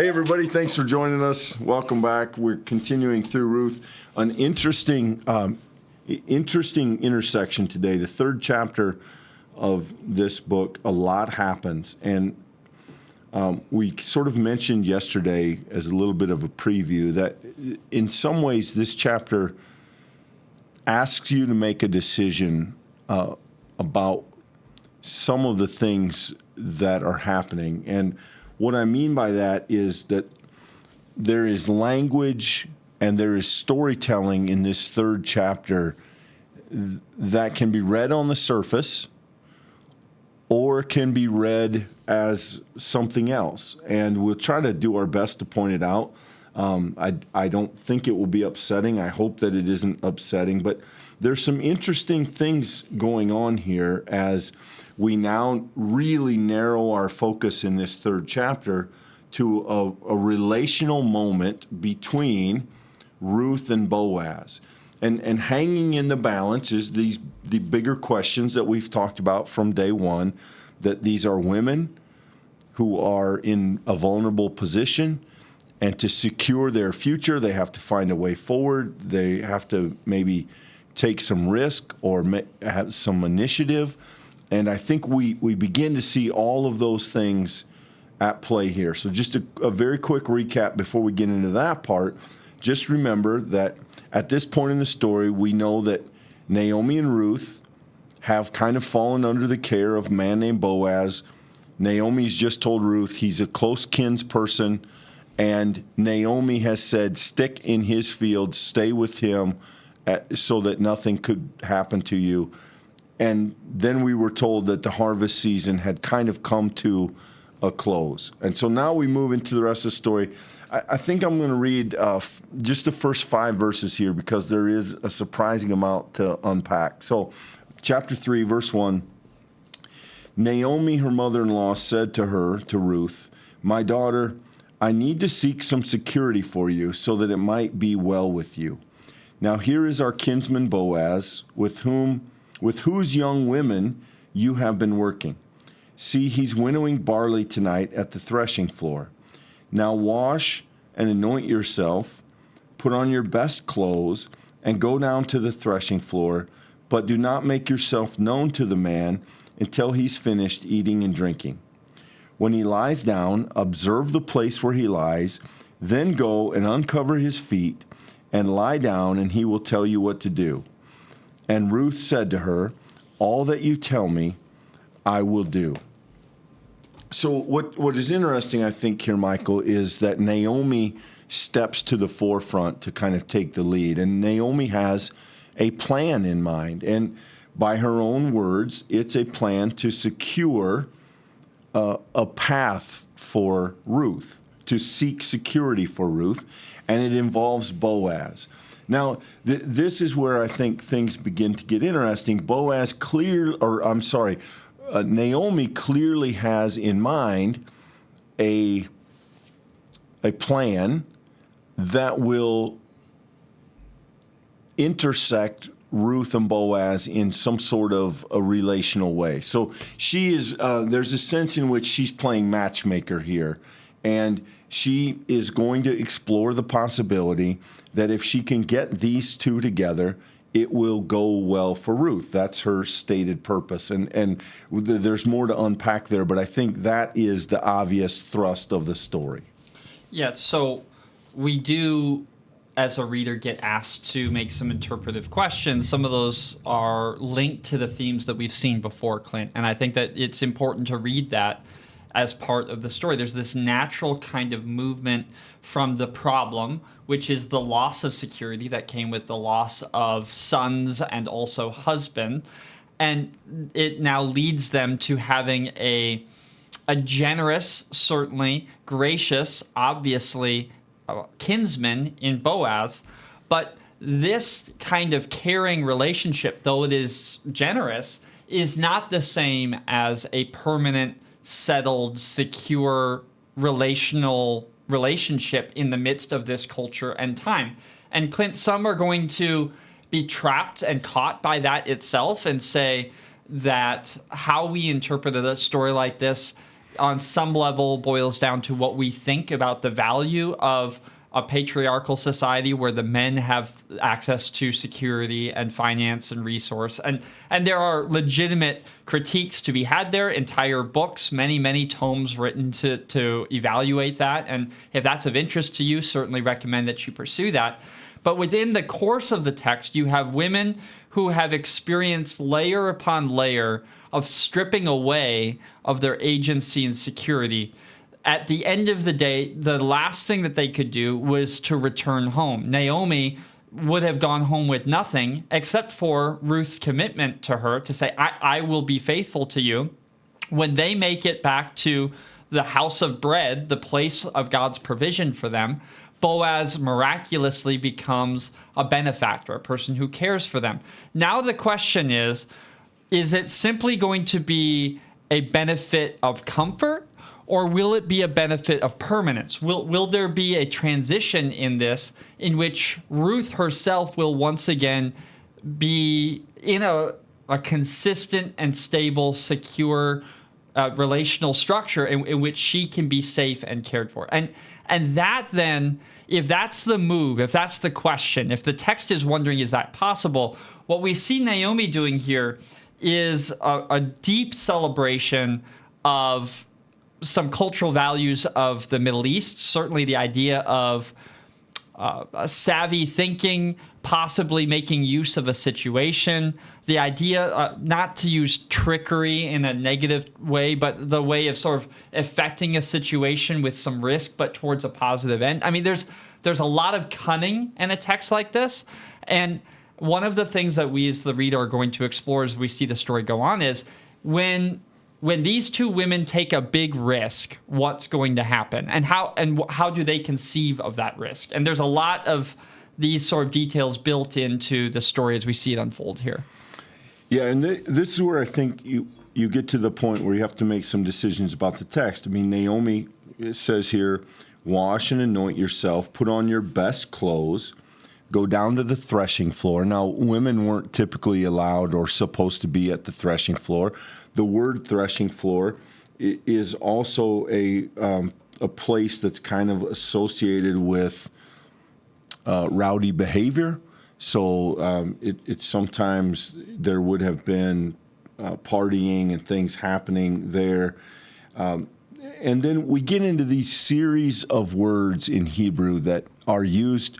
Hey, everybody. Thanks for joining us. Welcome back. We're continuing through Ruth. An interesting intersection today. The third chapter of this book, a lot happens. And we sort of mentioned yesterday as a little bit of a preview that in some ways this chapter asks you to make a decision about some of the things that are happening. And what I mean by that is that there is language and there is storytelling in this third chapter that can be read on the surface or can be read as something else. And we'll try to do our best to point it out. I don't think it will be upsetting. I hope that it isn't upsetting. But there's some interesting things going on here as we now really narrow our focus in this third chapter to a relational moment between Ruth and Boaz. And hanging in the balance is the bigger questions that we've talked about from day one, that these are women who are in a vulnerable position, and to secure their future, they have to find a way forward. They have to maybe take some risk or have some initiative. And I think we begin to see all of those things at play here. So just a very quick recap before we get into that part. Just remember that at this point in the story, we know that Naomi and Ruth have kind of fallen under the care of a man named Boaz. Naomi's just told Ruth he's a close kinsperson, and Naomi has said, stick in his field, stay with him so that nothing could happen to you. And then we were told that the harvest season had kind of come to a close. And so now we move into the rest of the story. I think I'm going to read just the first 5 verses here because there is a surprising amount to unpack. So chapter 3, verse 1, Naomi, her mother-in-law, said to Ruth, "My daughter, I need to seek some security for you so that it might be well with you. Now here is our kinsman Boaz, with whose young women you have been working. See, he's winnowing barley tonight at the threshing floor. Now wash and anoint yourself, put on your best clothes, and go down to the threshing floor, but do not make yourself known to the man until he's finished eating and drinking. When he lies down, observe the place where he lies, then go and uncover his feet and lie down, and he will tell you what to do." And Ruth said to her, "All that you tell me, I will do." So what is interesting, I think, here, Michael, is that Naomi steps to the forefront to kind of take the lead. And Naomi has a plan in mind. And by her own words, it's a plan to secure a path for Ruth, to seek security for Ruth. And it involves Boaz. Now, this is where I think things begin to get interesting. Naomi clearly has in mind a plan that will intersect Ruth and Boaz in some sort of a relational way. So she is. There's a sense in which she's playing matchmaker here, and she is going to explore the possibility that if she can get these two together, it will go well for Ruth. That's her stated purpose. And there's more to unpack there, but I think that is the obvious thrust of the story. Yeah, so we do, as a reader, get asked to make some interpretive questions. Some of those are linked to the themes that we've seen before, Clint, and I think that it's important to read that as part of the story. There's this natural kind of movement from the problem, which is the loss of security that came with the loss of sons and also husband. And it now leads them to having a generous, certainly gracious, obviously kinsman in Boaz. But this kind of caring relationship, though it is generous, is not the same as a permanent, settled, secure relationship in the midst of this culture and time. And Clint, some are going to be trapped and caught by that itself and say that how we interpret a story like this on some level boils down to what we think about the value of a patriarchal society where the men have access to security and finance and resource. And there are legitimate critiques to be had there, entire books, many tomes written to evaluate that. And if that's of interest to you, certainly recommend that you pursue that. But within the course of the text, you have women who have experienced layer upon layer of stripping away of their agency and security. At the end of the day, the last thing that they could do was to return home. Naomi would have gone home with nothing except for Ruth's commitment to her to say, I will be faithful to you. When they make it back to the house of bread, the place of God's provision for them, Boaz miraculously becomes a benefactor, a person who cares for them. Now the question is it simply going to be a benefit of comfort, or will it be a benefit of permanence? Will there be a transition in this in which Ruth herself will once again be in a consistent and stable, secure relational structure in which she can be safe and cared for? And that then, if that's the move, if that's the question, if the text is wondering, is that possible? What we see Naomi doing here is a deep celebration of some cultural values of the Middle East, certainly the idea of savvy thinking, possibly making use of a situation, the idea not to use trickery in a negative way, but the way of sort of affecting a situation with some risk, but towards a positive end. I mean, there's a lot of cunning in a text like this. And one of the things that we as the reader are going to explore as we see the story go on is when these two women take a big risk, what's going to happen, and how do they conceive of that risk? And there's a lot of these sort of details built into the story as we see it unfold here. Yeah, and this is where I think you get to the point where you have to make some decisions about the text. I mean, Naomi says here, wash and anoint yourself, put on your best clothes, go down to the threshing floor. Now, women weren't typically allowed or supposed to be at the threshing floor. The word threshing floor is also a place that's kind of associated with rowdy behavior. So it's sometimes there would have been partying and things happening there. And then we get into these series of words in Hebrew that are used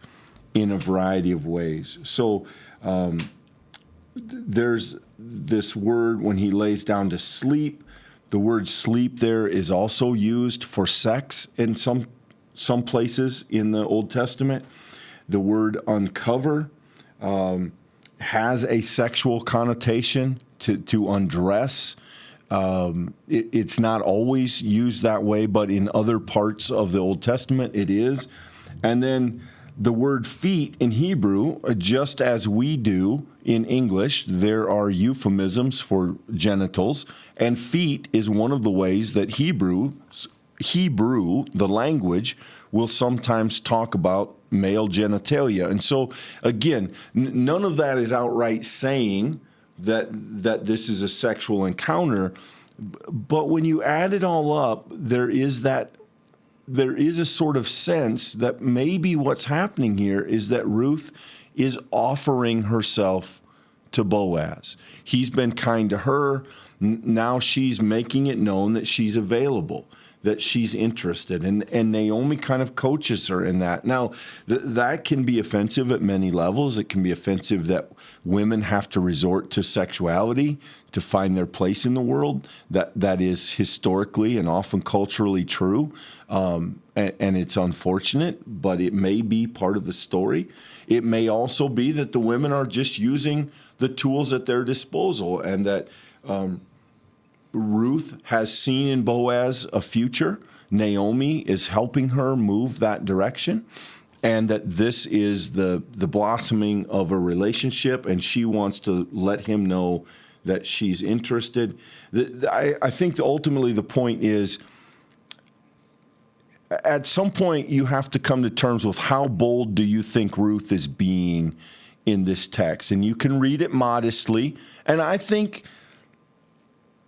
in a variety of ways. So there's this word when he lays down to sleep. The word sleep there is also used for sex in some places in the Old Testament. The word uncover has a sexual connotation to undress. It's not always used that way, but in other parts of the Old Testament it is. And then the word feet in Hebrew, just as we do in English, there are euphemisms for genitals, and feet is one of the ways that Hebrew, the language, will sometimes talk about male genitalia. And so, again, none of that is outright saying that this is a sexual encounter, but when you add it all up, there is a sort of sense that maybe what's happening here is that Ruth is offering herself to Boaz. He's been kind to her. Now she's making it known that she's available, that she's interested. And Naomi kind of coaches her in that. Now, that can be offensive at many levels. It can be offensive that women have to resort to sexuality to find their place in the world. That is historically and often culturally true. And it's unfortunate, but it may be part of the story. It may also be that the women are just using the tools at their disposal, and that Ruth has seen in Boaz a future. Naomi is helping her move that direction, and that this is the blossoming of a relationship, and she wants to let him know that she's interested. I think ultimately the point is, at some point, you have to come to terms with how bold do you think Ruth is being in this text. And you can read it modestly. And I think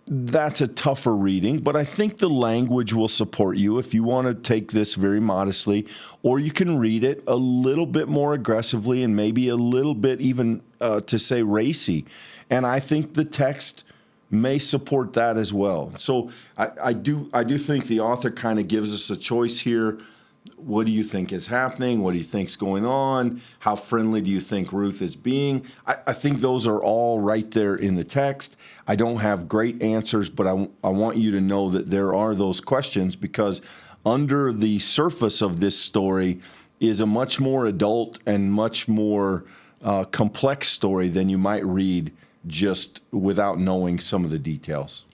that's a tougher reading, but I think the language will support you if you want to take this very modestly, or you can read it a little bit more aggressively and maybe a little bit even to say racy. And I think the text may support that as well. So I do think the author kind of gives us a choice here. What do you think is happening? What do you think's going on? How friendly do you think Ruth is being? I think those are all right there in the text. I don't have great answers, but I want you to know that there are those questions, because under the surface of this story is a much more adult and much more complex story than you might read just without knowing some of the details.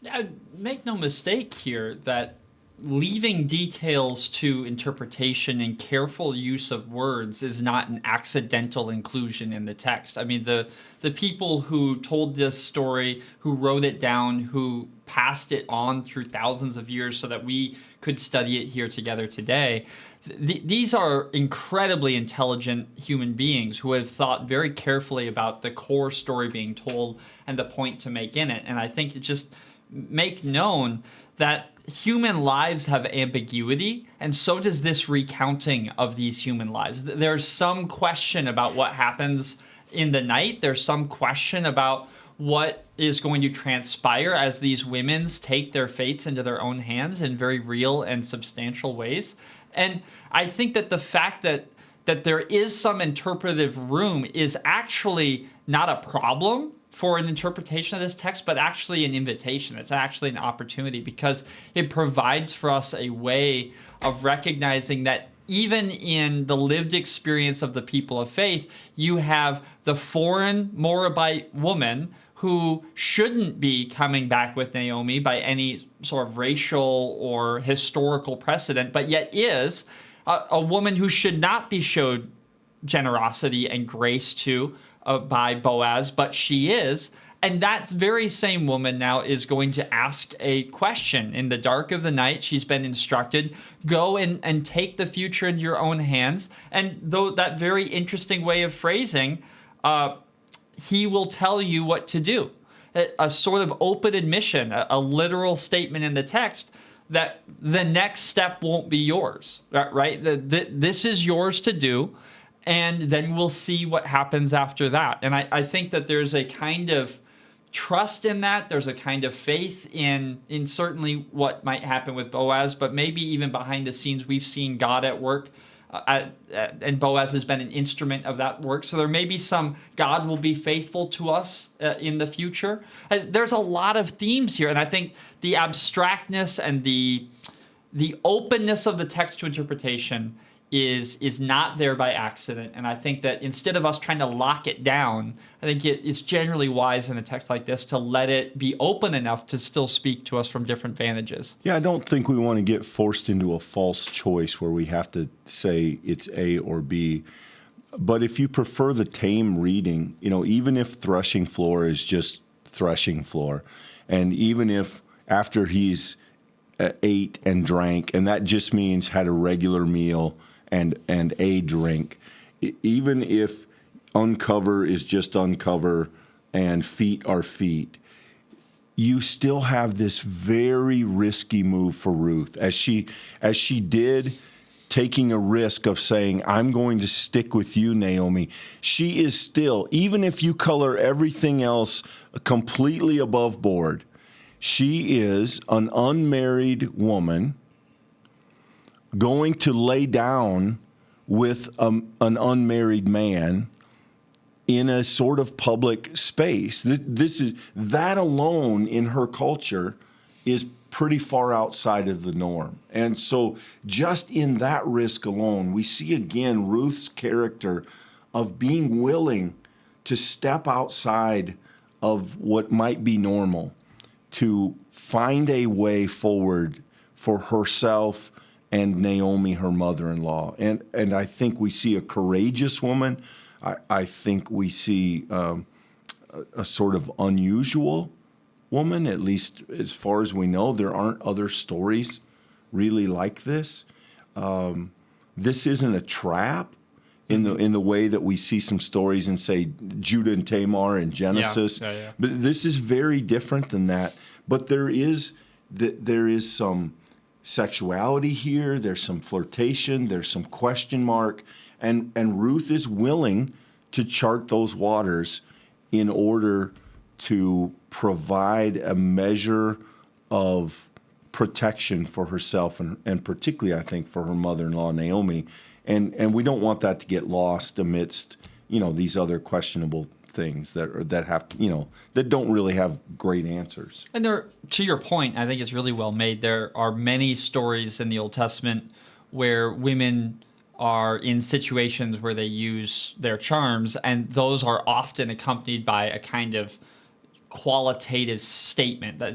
Make no mistake here that leaving details to interpretation and careful use of words is not an accidental inclusion in the text. I mean, the people who told this story, who wrote it down, who passed it on through thousands of years so that we could study it here together today, these are incredibly intelligent human beings who have thought very carefully about the core story being told and the point to make in it. And I think it just make known that human lives have ambiguity, and so does this recounting of these human lives. There's some question about what happens in the night. There's some question about what is going to transpire as these women take their fates into their own hands in very real and substantial ways. And I think that the fact that there is some interpretive room is actually not a problem for an interpretation of this text, but actually an invitation. It's actually an opportunity, because it provides for us a way of recognizing that even in the lived experience of the people of faith, you have the foreign Moabite woman who shouldn't be coming back with Naomi by any sort of racial or historical precedent, but yet is a woman who should not be showed generosity and grace to by Boaz, but she is. And that very same woman now is going to ask a question. In the dark of the night, she's been instructed, go and take the future into your own hands. And though that very interesting way of phrasing, he will tell you what to do. A sort of open admission, a literal statement in the text that the next step won't be yours, right? This is yours to do, and then we'll see what happens after that. And I think that there's a kind of trust in that. There's a kind of faith in certainly what might happen with Boaz, but maybe even behind the scenes, we've seen God at work, and Boaz has been an instrument of that work. So there may be some God will be faithful to us in the future. There's a lot of themes here, and I think the abstractness and the openness of the text to interpretation is not there by accident. And I think that instead of us trying to lock it down, I think it's generally wise in a text like this to let it be open enough to still speak to us from different vantages. Yeah, I don't think we want to get forced into a false choice where we have to say it's A or B. But if you prefer the tame reading, even if threshing floor is just threshing floor, and even if after he's ate and drank, and that just means had a regular meal and a drink, even if uncover is just uncover and feet are feet, you still have this very risky move for Ruth, as she did, taking a risk of saying, I'm going to stick with you, Naomi. She is still, even if you color everything else completely above board, she is an unmarried woman going to lay down with an unmarried man in a sort of public space. That alone in her culture is pretty far outside of the norm. And so just in that risk alone, we see again Ruth's character of being willing to step outside of what might be normal to find a way forward for herself and Naomi, her mother-in-law. And I think we see a courageous woman. I think we see a sort of unusual woman, at least as far as we know. There aren't other stories really like this. This isn't a trap in the way that we see some stories in, say, Judah and Tamar in Genesis. Yeah. But this is very different than that. But there is some sexuality here. There's some flirtation. There's some question mark, and Ruth is willing to chart those waters in order to provide a measure of protection for herself and particularly, I think, for her mother-in-law, Naomi. And we don't want that to get lost amidst, these other questionable things that have, that don't really have great answers. And to your point, I think it's really well made. There are many stories in the Old Testament where women are in situations where they use their charms, and those are often accompanied by a kind of qualitative statement that,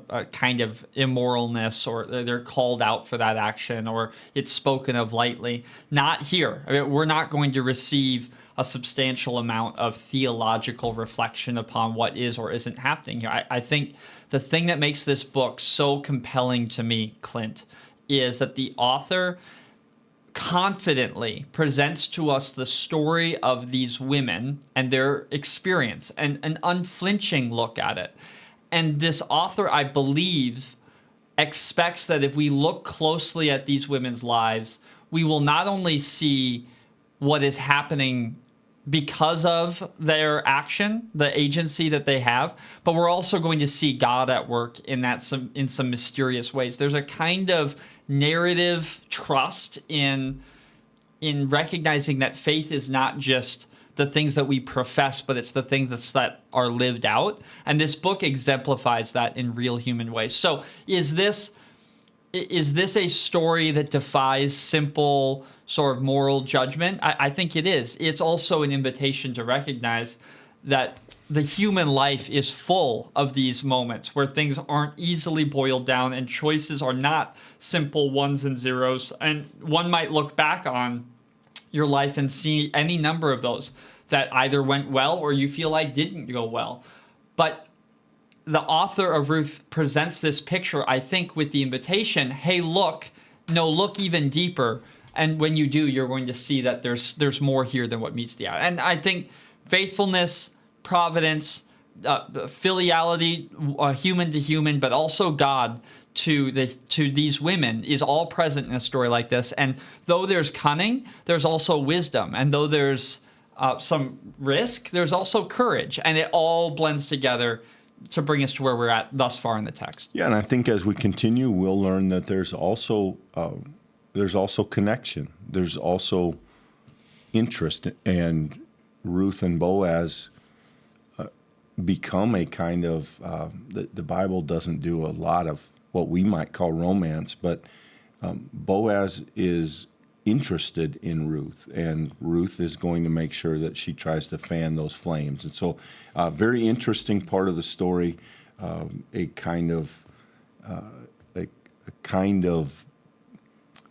a kind of immoralness, or they're called out for that action, or it's spoken of lightly. Not here. I mean, we're not going to receive a substantial amount of theological reflection upon what is or isn't happening here. I think the thing that makes this book so compelling to me, Clint, is that the author confidently presents to us the story of these women and their experience, and an unflinching look at it. And this author, I believe, expects that if we look closely at these women's lives, we will not only see what is happening because of their action, the agency that they have, but we're also going to see God at work in some mysterious ways. There's a kind of narrative trust in recognizing that faith is not just the things that we profess, but it's the things that are lived out. And this book exemplifies that in real human ways. So is this a story that defies simple sort of moral judgment? I think it is. It's also an invitation to recognize that the human life is full of these moments where things aren't easily boiled down and choices are not simple ones and zeros. And one might look back on your life and see any number of those that either went well or you feel like didn't go well. But the author of Ruth presents this picture, I think, with the invitation, hey, look even deeper. And when you do, you're going to see that there's more here than what meets the eye. And I think faithfulness, providence, filiality, human to human, but also God to these women is all present in a story like this. And though there's cunning, there's also wisdom. And though there's some risk, there's also courage. And it all blends together to bring us to where we're at thus far in the text. Yeah, and I think as we continue, we'll learn that there's also connection. There's also interest, and Ruth and Boaz become a kind of, the Bible doesn't do a lot of what we might call romance, but Boaz is interested in Ruth, and Ruth is going to make sure that she tries to fan those flames. And so very interesting part of the story, a kind of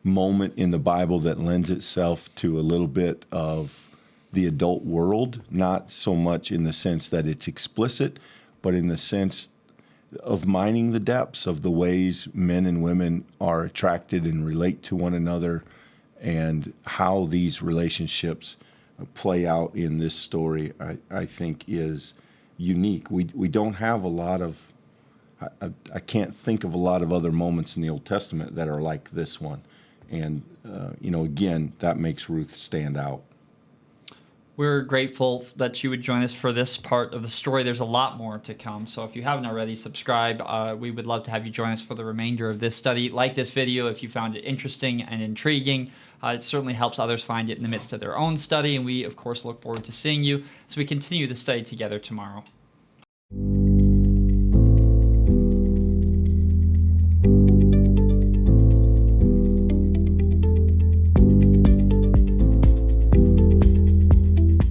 moment in the Bible that lends itself to a little bit of the adult world, not so much in the sense that it's explicit, but in the sense of mining the depths of the ways men and women are attracted and relate to one another, and how these relationships play out in this story, I think is unique. We don't have a lot of, I can't think of a lot of other moments in the Old Testament that are like this one. And, again, that makes Ruth stand out. We're grateful that you would join us for this part of the story. There's a lot more to come. So if you haven't already, subscribe. We would love to have you join us for the remainder of this study. Like this video if you found it interesting and intriguing. It certainly helps others find it in the midst of their own study. And we, of course, look forward to seeing you as we continue the study together tomorrow.